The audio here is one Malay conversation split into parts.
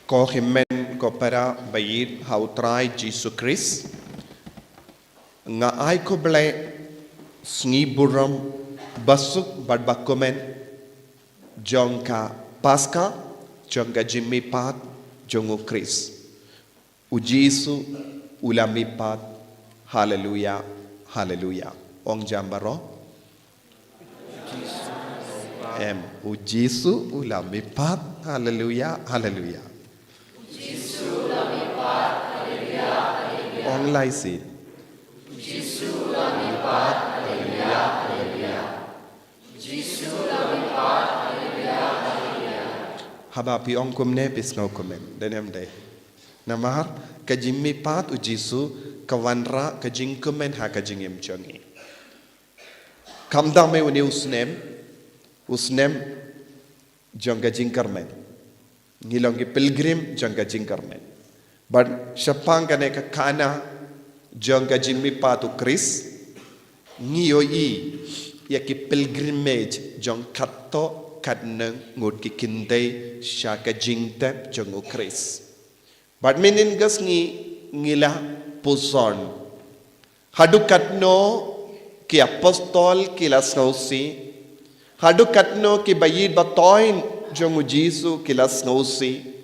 Ko himmen ko para bayid hautray Jesus Christ nga ay ko ble sniburam basuk badbakumen jongka paska jongka jimipat jongu Christ ujisu ulamipat haleluya haleluya ong jambaro ujisu ulamipat haleluya haleluya online sin Jisu lamipat haleluya haleluya Jisu lamipat haleluya haleluya haba pi ong kumne pisno kumen denem de namar kajimmi pat u Jisu kawanra kajing kumen ha kajingim chongi kamda me uni usnem jongga jingkarmen ngilongi pilgrim jongga jingkarmen but syapang kane ka kana jongga jimmi patu Chris ngiyo ya ki pilgrimage jong katto kadnang ngut ki kinde syaka jingtep jongo Chris but minin gas ngila puson hadukatno ki apostol ki lasnausi hadukatno ki bayid batoin jongo Jisu ki lasnausi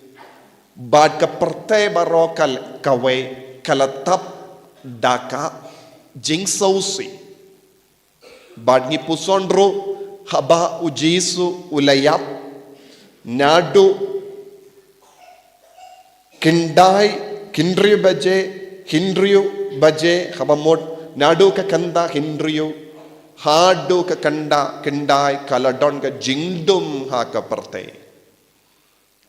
bad ka perte barokal kawe kalatap daka jingsausi bad ni pusondro haba u Jisu ulayap nadu kindriyu baje haba mod nadu ka kanda hindriyu hadu ka kanda kindai kaladon ka jingdum ha ka perte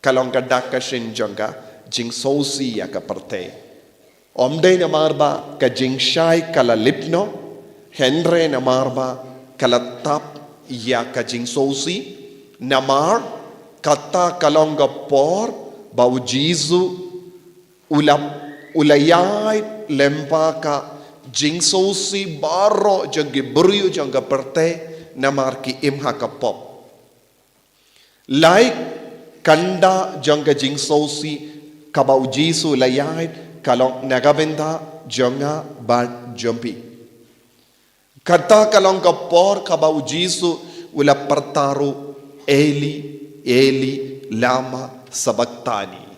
kalong ka daka shinjonga jing sosi ya ka parte omde na marba ka jing shai kala lipno henre na marba kala tap ya ka jing sosi namar kata kalong ka por bau Jisu ulayai lempa ka jing sosi baro jang gibriu jang ka parte namar ki imha ka pop like kanda jongga jing sosi kabau Jisu layait kalong nagabenda jonga bad jompi kata kalong kapor kabau Jisu ula pertaru Eli lama sabaktani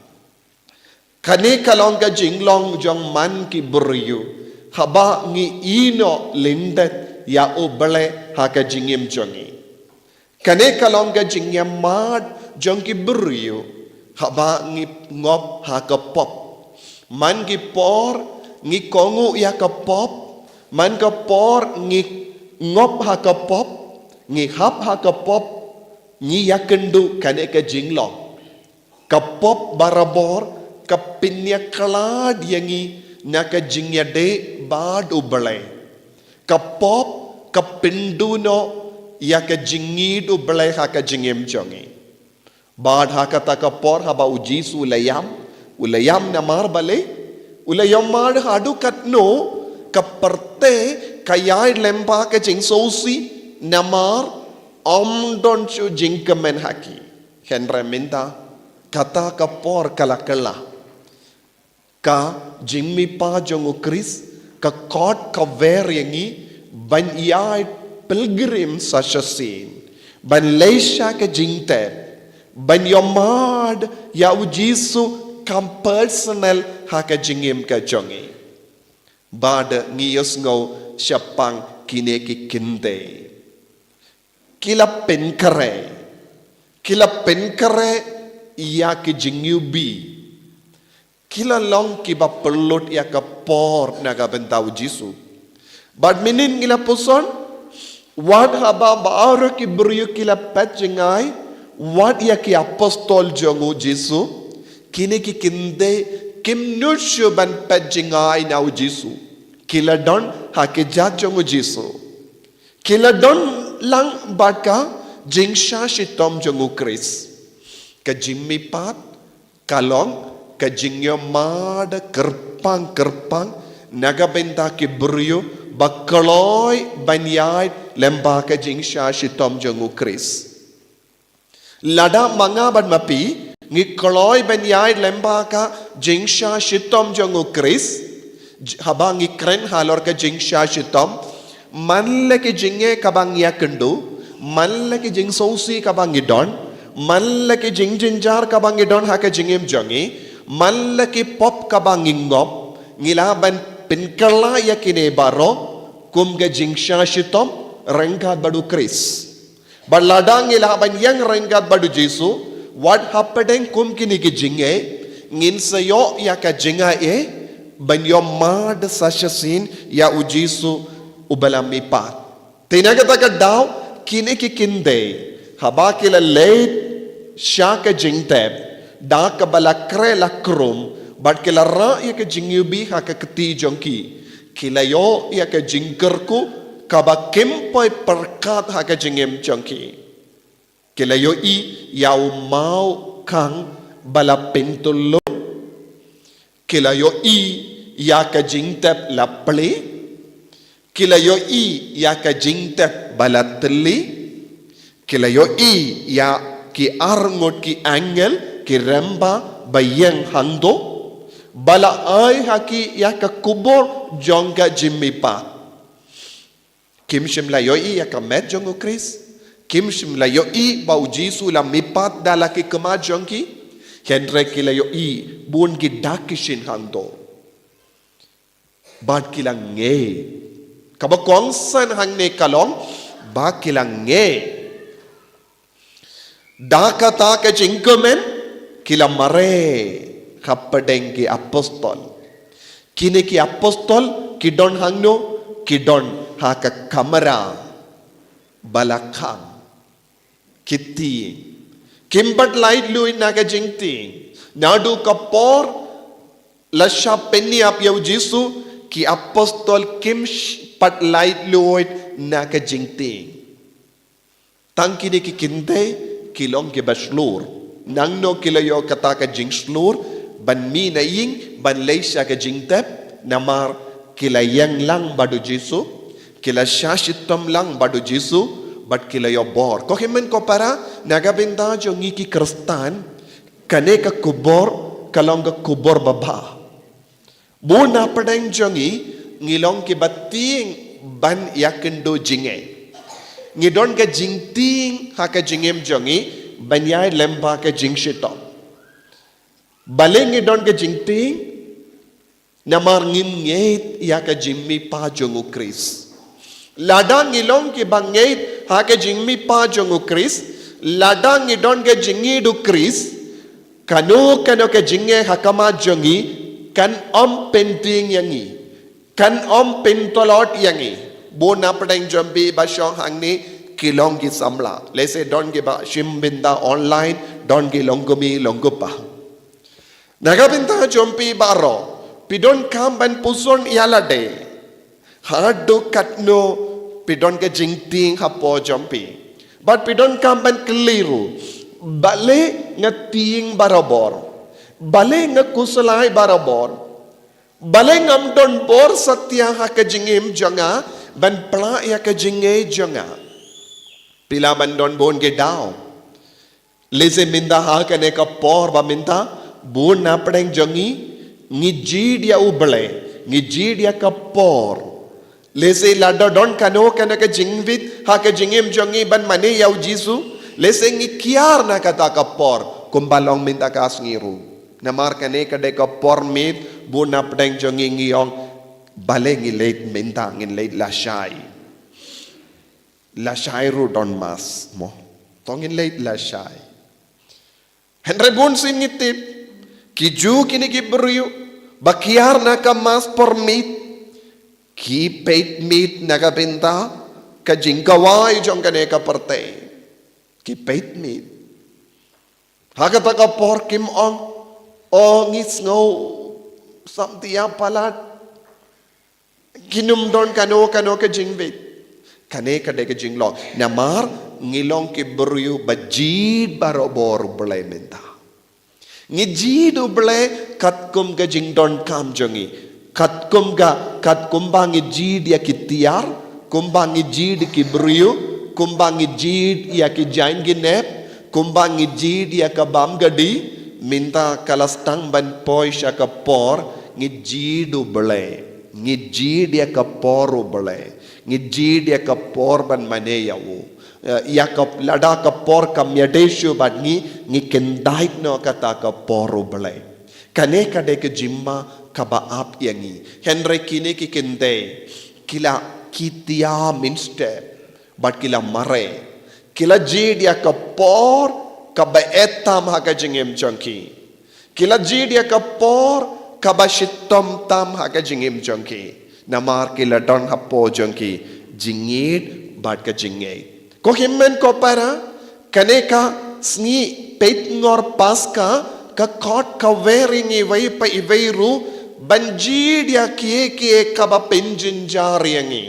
kane kalong ka jinglong jong man ki buryu haba ngi ino lindet ya ubale haka jingim jongi kane kalong ka jingyam mad jongki beriu haba ngi ngop ha ka pop man ki por ngi kongu ya ka pop man ka por ngi ngop ha ka pop ngi hap ha ka pop ngi yakendu kane ka jinglong ka pop barabor ka pinya kala diangi na ka jingya de bad ubale ka pop ka pinduno ya ka jingi du bale ha ka jingem jongi bad hakata ka por haba u Jisu ulayam na marbale ulayam mad hadu katno kaparte kayai lempa ka jing sosi namar don chu jingkamen haki henre minta kata ka por kala ka jingmi pa jongu Chris ka kot ka ver yangi ban yai pilgrim sashasin ban leisha ka jingte ban yomad ya u Jisu kam personal haka jingim ka jongi bad ngiyos ngo syapang kine ki kinde kila penkare ya ki jingyubi kila long ki ba pelot ya ka por naga bentau Jisu bad minin ngila puson wad haba baaro ki beriu kila patjingai what ya ki apostol jongu Jisu kini ki kinde kim nushu ban pajingai na Jisu kila don hakija jongu Jisu kila don lang baka jingsha shitom jongu Chris ka jimmi pat kalong ka jingyo mad kerpang nagabenta ki brio bakaloy banyay lemba ka jingsha shitom jongu Chris lada manga ban mapi Ngi kloi ben yai lemba ka jingsha shitom jongu Chris. Habang ngi kren halor ka jingsha shitom. Manle ki jinge kabang yakendu. Manle ki jing sausi kabang idon. Manle ki jing jinjar kabang idon haka jingim jongi. Manle ki pop kabang ingop. Ngilaban pinkala yakine baro. Kumga jingsha shitom. Rengkat badu Chris. Baladang ilaban yang rengkat badu Jesu. What happened kum kini ki jinge ngin sayo ya ka jinga ban yo mad sashasin ya u Jesu ubalami pat. Tinagata ka daw kini ki kinde haba kila late sha ka jingteb da ka balakre lakrum but kila ra ya ka jingyubi ha ka kti jongki kila yo ya ka jingkerku kaba kempoy perkat ha ka jingem jongki. Kilayo yaw mau kang bala pentulo. Kilayo ya ka jingtep lapli. Kilayo ya ka jingtep balatli. Kilayo ya ki arngot ki angel ki remba bayang hando. Bala ay haki ya ka kubor jongga jimipa. Kim shimlayo ya ka met jongo Chris. Kim shimlayo bau Jesu la mipat dala ki kemajong ki Henry kilayo bun ki dakishin hando bad kilang nge kabakong san hang ne kalong ba kilang nge dakata ka jingkomen kila mare kapadeng ki apostol kini ki apostol kidon hangno kidon haka kamera balakang Kitti Kimbat light lui naga jingti Nadu kapor Lasha penny up yaw Jesu Ki apostol kim pat light lui naga jingti Tangki ni ki kinte Kilong ki baslur Nangno kilayo kataka jingslur Ban mi na ying Ban leisha ka jingtep Namar kilayang lang badu Jesu Kila shashitam lang badu Jesu But kilayo bor. Ko himen ko para nagabinda jo ngiki kristan kane ka kubor kalong ka kubor baba. Buna padang jongi ngilong ki bating ban yakendo jinge. Ngidon ka jingting haka jingem jongi banyay lemba ka jingshitom. Baling ngidon ka jingting namar ngim ngeit yaka jimmi pa jongu Chris. Ladang ilong ki bangait hake jingmi pa jongu Chris ladang idon ke jingi du Chris kanu ke jinge hakama jongi kan om penting yangi kan om pentolot yangi bona padang jombi basong hangni kilong ki samla lese don ki ba shimbinda online don ki longomi longopa nagabinta jompi baro pidon kam ban puson yalade hadu katno pidon ke jingting hapo jompi but pidon kamban keliru bale ngating barabor bale ngakusalai barabor bale ngamdon bor satya ha ke jingim jonga ban pla ya ke jinge jonga pila bandon bon ke daw lese minda ha ke ne ka por ba minda bon na padeng jongi ngijid ya ubale ngijid ya ka por Lese lada don kano kana ka jingvit ha ka jingim jongi ban mane yaw Jesu lese ngi kiar na kata ka por kumbalong minta ka asngiru namar kane ka de ka por mit buna pdeng jongi ngiyong bale ngi late minta ngin late lashai ru don mas mo tongin late lashai Henry bun singitip ki ju kini ki beriu bakiar na ka mas por mit Ki peit meat nagabinta ka jingkawai jong kane ka parte. Ki peit meat. Hakata ka por kim ong ngis ngo samtia palat. Kinum don kano ka jingbit. Kane ka de ka jinglong. Namar ngilong ki beryu bajid barobor belai menta. Ngijid uble katkum ka jingdon kam jongi. Kat kumbangi jid ya kitiar, kumbangi jid ki beriu, kumbangi jid ya ki jain ginep, kumbangi jid ya ka bam gadi, minta kalastang ban poi sya kapor ngijidu bele ngijidia kaporu bele ngijidia kapor ban maneyawu ya kap lada kapor kam yadeshu ban ngi kendait no kata kaporu bele kane kade ke jimma kabaap yangi henry kine ki kende kila kitia minste but kila mare kila jidia kapor kabaetam hakajingem changki kila jidia kapor kabashitom tam hakajingem changki namar kila don hapo changki jingit bat ka jingay ko himmen ko para kaneka sngi petngor paska ka kot ka wearing iway pa iwayru banjidia kie kaba penjinjar yangi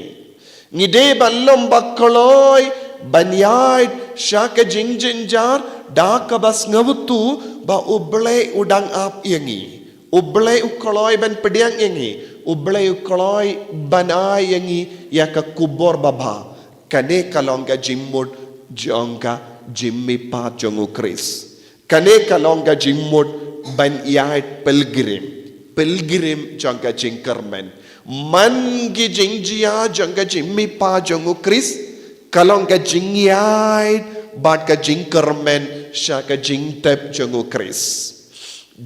ngide ballom bakkoloy banyai syaka jinjinjar da kabas ngavutu ba uble udang ap yangi uble ukoloy ban pediang yangi uble ukoloy banay yangi ya ka kubor baba kane kalonga jimmud jonga jimmi pa jongu kris kane kalonga jimmud ban yait pilgrim jonga jingkermen mangi jingjia jonga jimmi pa jongu kris kalonga jingyait bat ka jingkermen sya ka jingtep jongu kris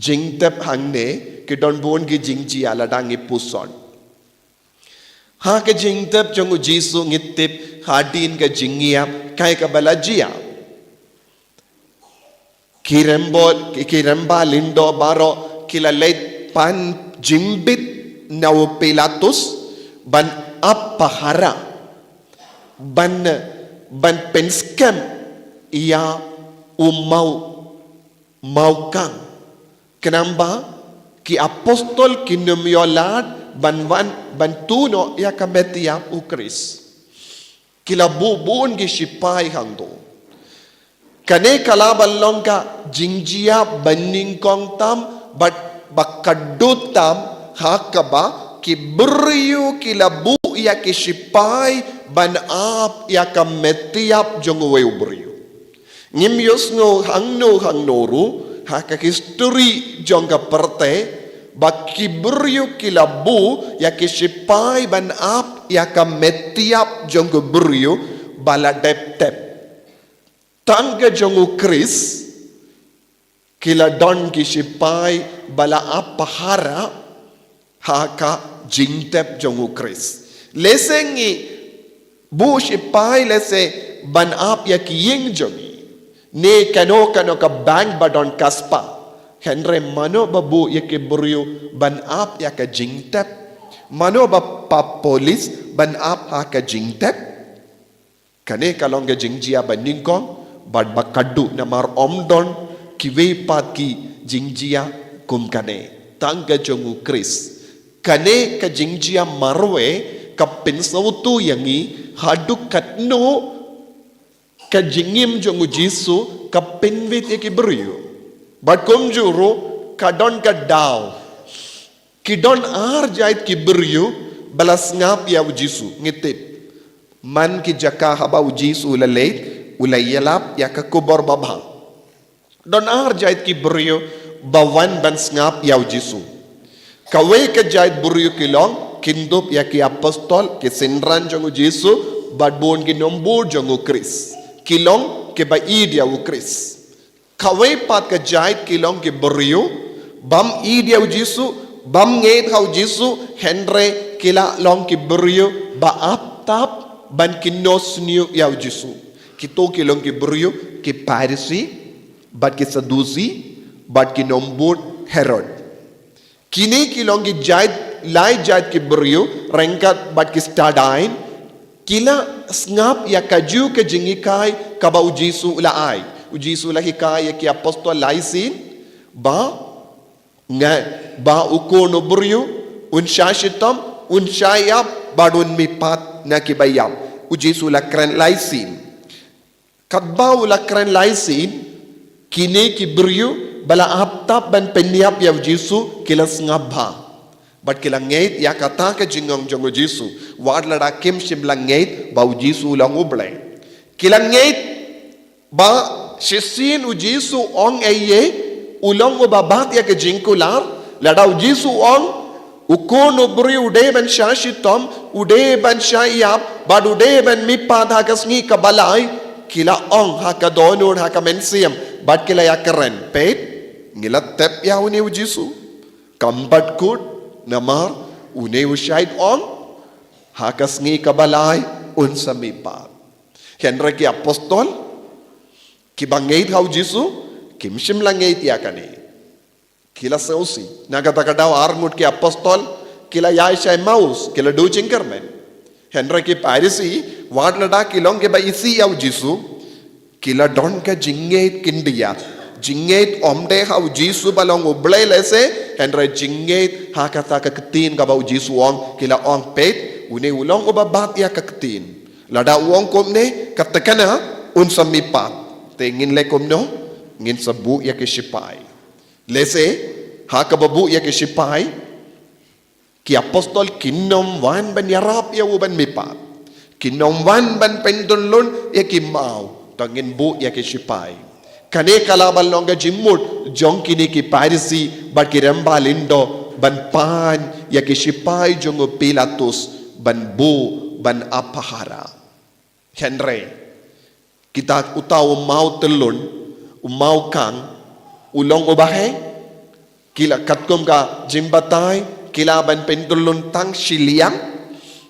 jingtep hangne ki don bon gi jingjia ladangi puson ha ka jingtep jongu jisu ngitip hadin ka jingia kai ka balajia kiremba lindo baro kila leit pan jimbit na Pilatus ban apahara ban penskem ia maukang kenamba ki apostol kinumyolat ban tuno ya kametia ukris kila bubun gi sipai hangdo kane kalabal longka jingjia baningkong tam bat bakadutam hakaba ki beriu kila bu ya ki sipai ban ap ya kametiap jongwe beriu ngimyos ngo hangnoru haka history jongka perte baki beriu kila bu ya ki sipai ban ap ya kametiap jonggo beriu bala dep tangga jongu kris kila don ki sipai bala apahara haka jingtep jongu kris lesengi bu sipai lese ban ap ya ki ying jongi ne kano ka bank badon kaspa henry mano babu ya ki beriu ban ap ya ka jingtep mano ba pa polis ban ap haka jingtep kane kalonga jingjia baningkong bad bakadu namar omdon kiwe pat ki jingjia kum kane tangga jongu kris kane ka jingjia marwe ka pinsautu yangi hadu katno ka jingim jongu jisu ka pinwit ki beriu bad kum juru kadon ka daw kidon ar jait ki beriu balas ngap ya jisu ngitip man ki jaka haba jisu lalait ulayalap ya ka kubor babang don ar jait ki beriu bawan ban ngap ya jisu kawe ka jait beriu kilong kindup ya ki apostol ki sinran jongu jisu badbon ki nombur jongu kris kilong ke baid ya ukris kawe pat ka jait kilong ki beriu bam id ya jisu bam ngeit hau jisu henry kila long ki beriu ba ap tap ban kinos new ya jisu kito kilong ki beriu ki parisi bat ki sadusi bat ki nombur herod kini kilong ki jait lai jait ki beriu rengkat bat ki stadain kila ngap ya kaju ke jingikai kaba ujisu laai ujisu lahikai ya ki apostol laisin ba ukono beriu unshashitam unshayap badun mipat na kibayam ujisu lakran laisin kadba ulakran laisin kini ki beriu bala aptap ban peniap ya jisu kilas ngabha but kila ngait ya kata ka jingong jongo jisu wad lada kim shimla ngait ba jisu lang uble kila ngait ba shisin u jisu ong eye ulong ubabat ya ke jingkular lada ujisu ong ukon ubri ude ban shashitom ude ban shayap bad ude ban mipad hakas ngi kabalay kila ong hakadonun hakamensiam bad kila yakeren pet ngilat tep ya une ujisu kambat kut namar une ushait ong hakas ngi kabalay unsa mipad henry ki apostol kibangait hau jisu kimshim langait yakani kila sausi nagatakadaw arngut ki apostol kila yaisha maus kila do chinkermen henry ki parisi wadlada kilong ke ba isi hau jisu kila don ka jingait kindia jingait omde hau jisu balong ublay lese henry jingait hakata ka ketin ka ba jisu ong kila ong pet une ulong ubabat ya ka ketin lada uong komne katakana unsa mipat tengin lekom no ngin sabu ya ke sipai lese ha kababu ya ke sipai ki apostol kinom wan ban yarap ya uban mipat kinom wan ban pendulun ya ki mau tangin bu ya ke sipai kane kalabal longa jimmut jong kini ki parisi ba ki rembalindo ban pan ya ke sipai jong pilatus ban bu ban apahara henry kita utaw mau telun umau kang ulong ubahe kila katkom ka jimbatay kila ban pendulun tang siliang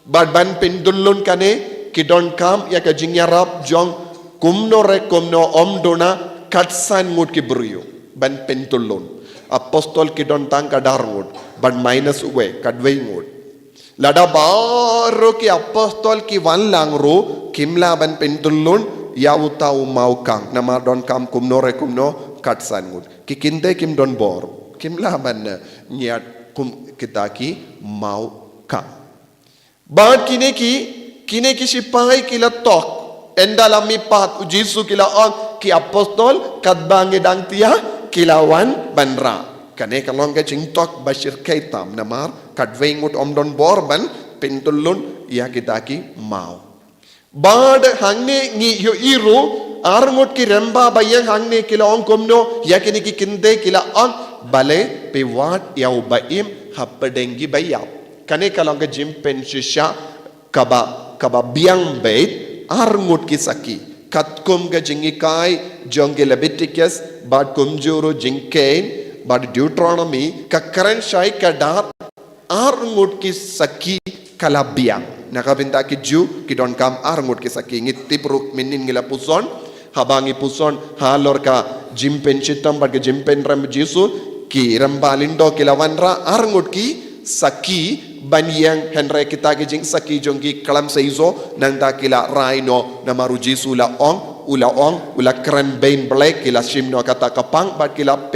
ban pendulun kane kidon kam ya ka jingyarap jong kumno re kumno omdona katsan ngut ki brio ban pendulun apostol kidon tang kadar ngut ban minus uwe kadwe ngut lada baru ki apostol ki wan langru kimla ban pendulun ya utau mau kang nama don kam kumno re kumno katsan ngut kikinde kim don bor kim laban nyat kum kitaki mau kang bad kine ki sipai kila tok endala mipat ujisu kila on ki apostol kadbange dang tia kilawan banra kane kalong ke jingtok bashir kaitam namar kadwengut om don bor ban pentulun ya kitaki mau bad hangne ngi yo iru arngot ki remba bayang hangne kila ong komno yakini ki kinde kila on bale pe wat yau baim hapadengi bayap kane kalong ke jimpen shisha kaba biang bait arngot ki saki katkum ke jingikai jonge Leviticus bad kumjuru jingkain bad Deuteronomy kakaran shai kadar arngot ki saki kala biang nakabinta ki Jew ki don kam arngut ki saki ngit tipruk minin ngila puson habangi puson halor ka jimpen chitam bag jimpen ram jisu ki rambalindo ki lawanra arngut ki saki banyang henry kita ki jing saki jongki kalam seizo nang ta kila raino namaru jisu la ong ula kran bain black kila shimno kata kapang bad kila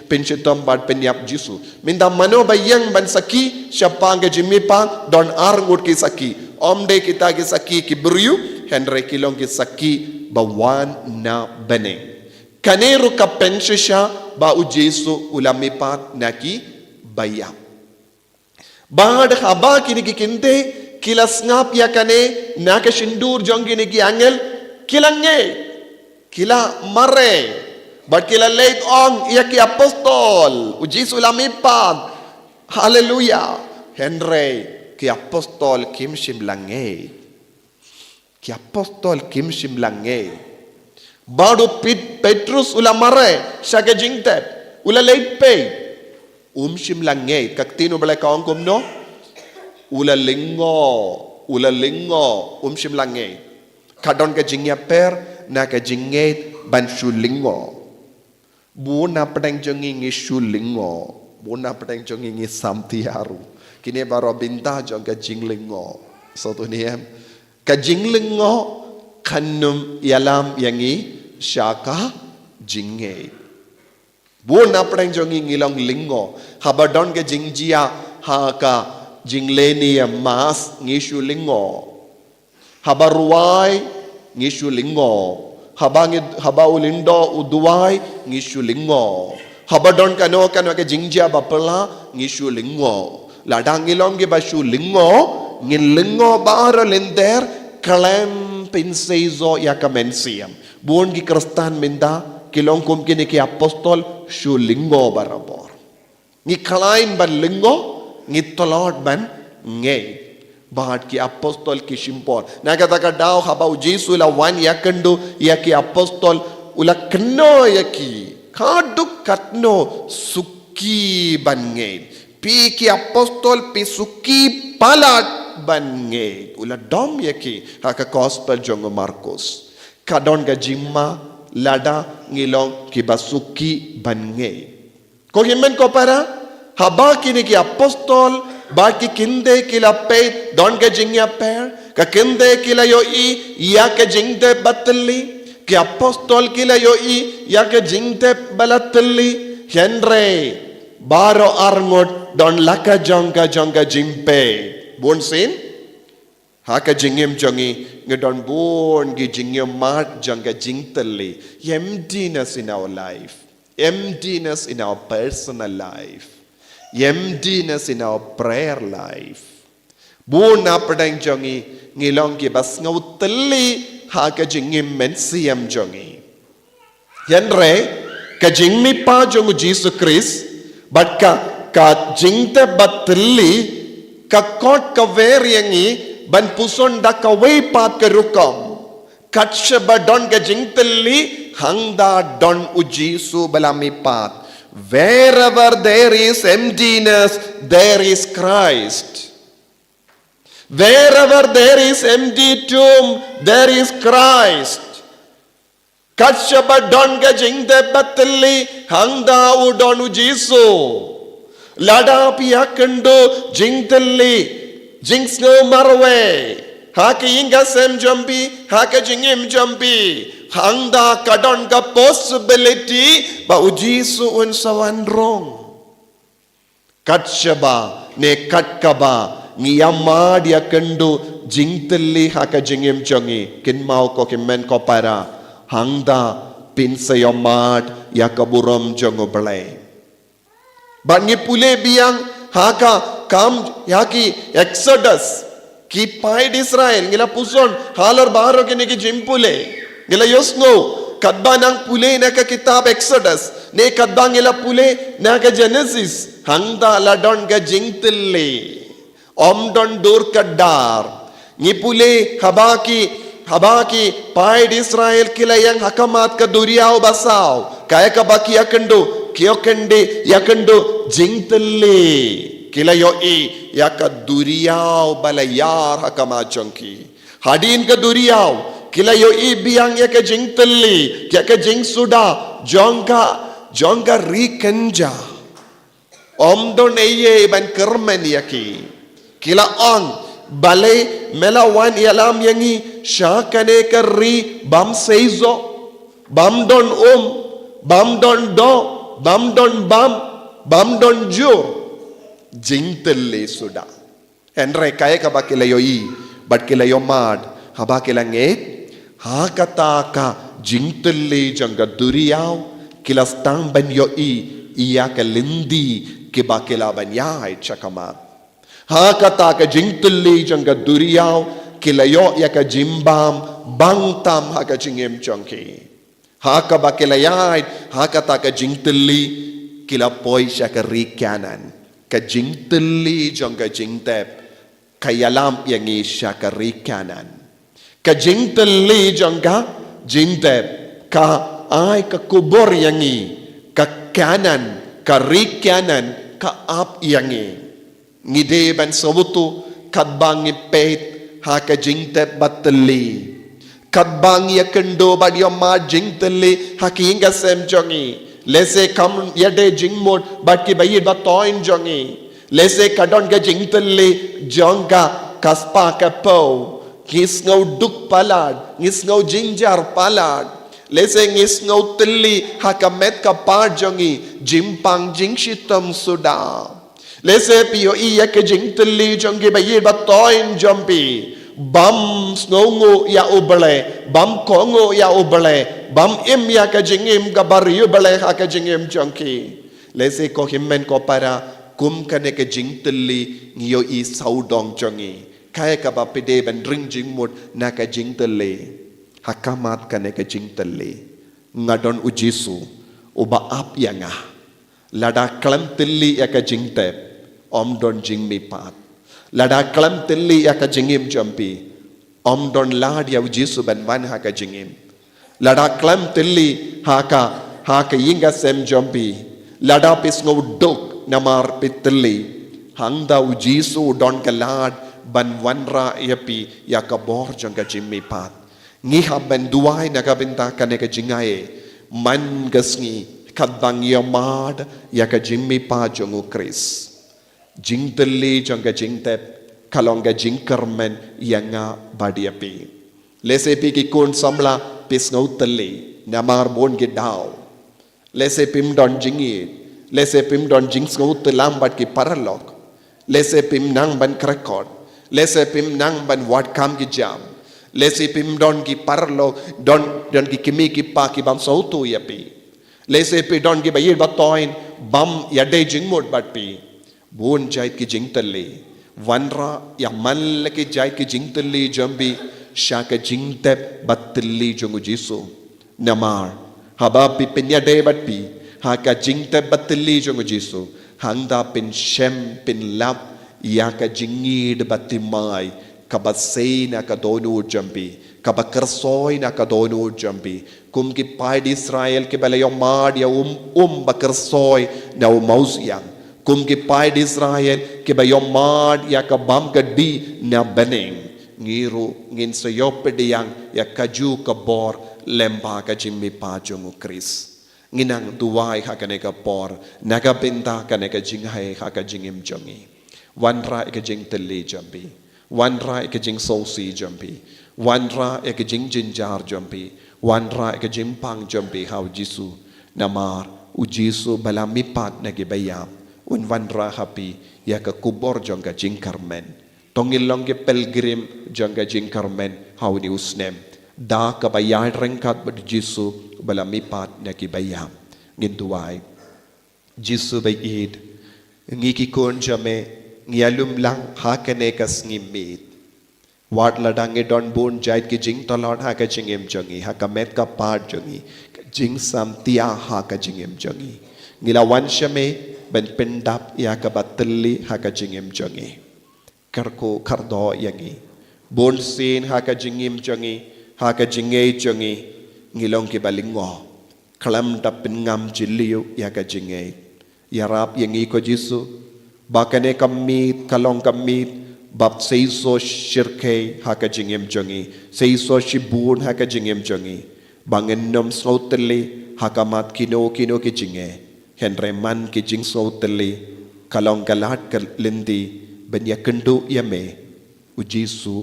pinchitam bad penyap jisu minda mano bayang ban saki siapa ke jimipa don arngut ki saki omde kita ki saki ki beriu henry kilong ki saki bawan na bane kaneru ka penshisha ba ujesu ulamipat naki bayam bad haba kini ki kinte kila snap ya kane naka shindur jongi ni ki angel kilange kila mare bad kila late on ya ki apostol ujesu ulamipat hallelujah henry ki apostol kim shimlange ki apostol kim shimlange badu Petrus ula mare shaga jingtep ula late pay shimlange kaktino bala kaong kumno ula lingo shimlange kadon ka jingya per na ka jinget ban shulingo bu na pedang jongi ngi shulingo bu na pedang jongi ngi samtiaru kini baru binta jong ka jinglingo satu niam ka jinglingo kanum yalam yangi syaka jinge bu na pedang jongi ngilong lingo habadon ka jingjia ha ka jingleni mas ngishu lingo habaruai ngishu lingo habaulindo uduai ngishu lingo habadon kano ka jingjia bapala ngishu lingo ladang ngilong ge bashu lingo ngilingo bara lender kalem pinseizo ya kamensiam buon gi kristan minda kilong kum kini ki apostol shu lingo barabor. Ngi kalain ban lingo, ngi tolot ban ngey. Bahat ki apostol ki shimpor. Nakataka daw habaw Jesu la wan yakandu yaki apostol ula kno yaki. Kaduk katno suki ban ngey. Pi ki apostol pi suki palat ban ngey. Ula dom yaki haka gospel jongo Markus. Kadon ga jimma lada ngilong ki basuki ban ngey. Ko himen ko para haba kini ki apostol Baki kinde kila pay don ka jingya per ka kinde kila yo I ya ka jingte battali ki apostol kila yo I ya ka jingte balatali henre baro arngot don laka jonga jimpe bon sin haka jingem jongi ngedon bon gi jingyam mat jonga jingtali emptiness in our life, emptiness in our personal life, emptiness in our prayer life. Buna padang jongi ngilong ki bas ngau tali ha ka jingim mensiam jongi. Yanre ka jingmi pa jongu Jesus Christ but ka jingte batli ka kot ka veriangi ban puson da ka way pat ka rukom. Katsha ba don ka jingtali hangda don u Jesus balami pat. Wherever there is emptiness, there is Christ. Wherever there is empty tomb, there is Christ. Katshaba don ga jingde batali hangda udonu Jesu. Lada piyakandu jingtali jingsno marwe. Haka inga sem jambi, haka jingim jambi. Hangda kadon ka possibility ba ujisu un sawandrong. Katshaba ne katkaba ngiyamad yakandu jingtali haka jingim jongi kinmao ko kimmen ko para hangda pinsayamad yakaburam jongo balay. Ba ngi pule biyang haka kam yaki Exodus ki paid Israel ngila puson halar baro kini ki jimpule. Ngila yosno kadba nang pule na ka kitab Exodus ne kadba ngila pule na ka Genesis hangda ladon ga jingtille omdon dur kadar ngi pule habaki paid Israel kila yang hakamat ka duriyaw basaw kaya ka baki yakandu kiyokende yakandu jingtille kila yo I yaka duriyaw balayar hakamat chonki hadin ka duriyaw kila yo I biyang yaka jingtali yaka jing suda jonga rikanja omdo neye ban kermen yaki kila ang balay melawan yalam yangi syakane kari bam seizo bam don bam don do bam don bam don jur jingtali suda enre kaya ka ba kila yo I but kila yo mad haba kila nget hakata ka jingtali janga duriyaw kilas tang ban yo I iya ka lindi kiba kila ban yay chakamat hakata ka jingtali janga duriyaw kila yo ya ka jimbam bangtam haka jingem chongki haka ba kila yay hakata ka jingtali kila poy siya ka rikanan ka jingtali janga jingtep kayalam yangi siya ka rikanan ka jingtali jangka jingtep ka ay ka kubor yangi ka kanan ka rikanan ka ap yangi ngide ban sobutu kadbang ipet ha ka jingtep batali kadbang yakendo badyama jingtali ha ki inga sem jongi lese kam yade jingmod bat ki bayid batoin jongi lese kadon ka jingtali jangka kaspa ka po ngis ngau duk palad, ngis ngau jinjar palad. Lese ngis ngau teli hakamet ka parjongi, jimpang jingshitam suda. Lese piyo iya ke jing teli jongi bayir batoin jompi. Bam snongo ya ubale, bam kongo ya ubale, bam im ya ka jingim gabar ubale ha ka jingim jongi. Lese ko himmen ko para kum kane ke jing teli ngiyo I saudong jongi. Kaya ka ba pide ban ring jing mut na ka jing tele hakamat ka ne ka jing tele ngadon ujisu uba ap yanga lada klam tilli yaka jingtep om don jing mi pat lada klam tilli yaka jingim jampi om don lad ya ujisu ban man haka jingim lada klam tilli haka yinga sem jampi lada pisngo dok namar pitilli hangda ujisu don kalad ban wanra yapi yaka bor janga jimmi pat ngiha ban duai nagabinta kaneka jingaye man gasngi kadang yamad yaka jimmi pa jongu Chris jingteli janga jingtep kalonga jingkermen yanga badiapi lesepi ki kun samla pisngauteli namar bon gidau lesepim don jingi lesepim don jingsngaut lambat ki paralok lesepim nang ban krekod lesepim nang ban wat kam ki jam lesepim don ki parlo don ki kimi ki pa ki bam sautu yapi lesepi don ki bayir batoin bam yade jingmod batpi bon jait ki jingtali wanra ya mal ki jait ki jingtali jambi shaka jingtep batli jongu jisu namar haba pi penyade batpi haka jingtep batli jongu jisu hangda pin shem pin lap yaka jingid batimai kabasay na kadonu jambi kabakersoy na kadonu jambi kum ki pai di Israel ki balayong mad ya bakersoy na umausiyang kum ki pai di Israel ki bayong mad ya kabam gadi na bening ngiru ngin sayopediyang ya kaju kabor lemba ka jimmi pajong Chris nginang duwai hakaneka por nagabinta kaneka jinghay hakajingim jongi wanra ikajing teli jambi wanra ikajing sosi jambi wanra ikajing jinjar jambi wanra ikajing pang jambi how jisu namar ujisu balamipat nagibayam un wanra happy yaka kubor jongga jingkarmen tongilong ke pelgrim jongga jingkarmen how ni usnem da kabayay rengkat bad jisu balamipat nagibayam nginduay jisu bayid ngikikon jame ngialum lang hakane kas ngimit wat ladange don bon jait ki jing tolod ha ka jingem jongi ha ka met ka part jongi jing sam tia ha ka jingem jongi ngila wan shame ben pendap ya ka batli ha ka jingem jongi karko kardo yangi bon sin ha ka jingem jongi ha ka jinge jongi ngilong ki balingo kalam dapin ngam jiliu ya ka jinge yarap yangi ko jisu bakane kamit kalong kamit bab seiso shirke haka jingem jongi seiso shibun haka jingem jongi bangen nom sauteli haka mat kino ki jinge henre man ki jing sauteli kalong galat lindi benya kendu yame ujisu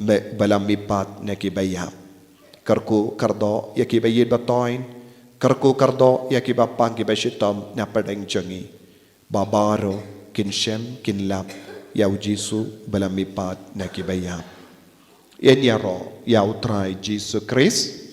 me balamipat neki bayam karku kardo yaki bayid batoin karku kardo yaki bapang ki bashitom na padeng jongi babaro kin shem kin lap yaw jisu balamipat na kibayam. Yan yaro yaw try Jisu Christ